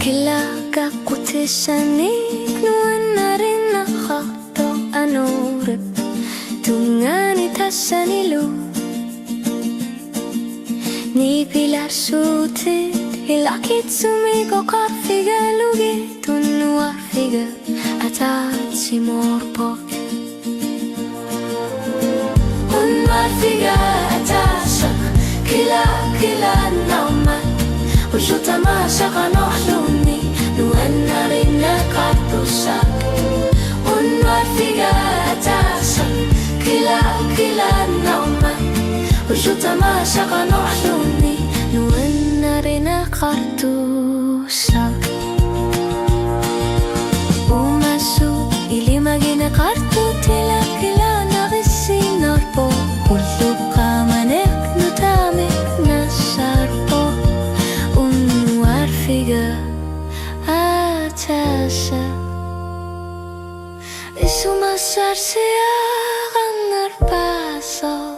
Kilaka kutisanik nuan na rin nakato anorip tungan itasanilu ni pilar sutit ilakit sumiko karfiga lugi tunu arfiga atat si morpok un arfiga atasak kila nauman وشوتا ما شغا نحلوني نوانا رينا قطوسك ونوار في قاتاسك كلا نوما وشوتا ما شغا نحلوني نوانا رينا قطوسك ومسو إلي ما جينا قرطو تلا كلا نغسي نربو كلو قامنك نتامك نساربو figa atasa isu masar siang ngarpaso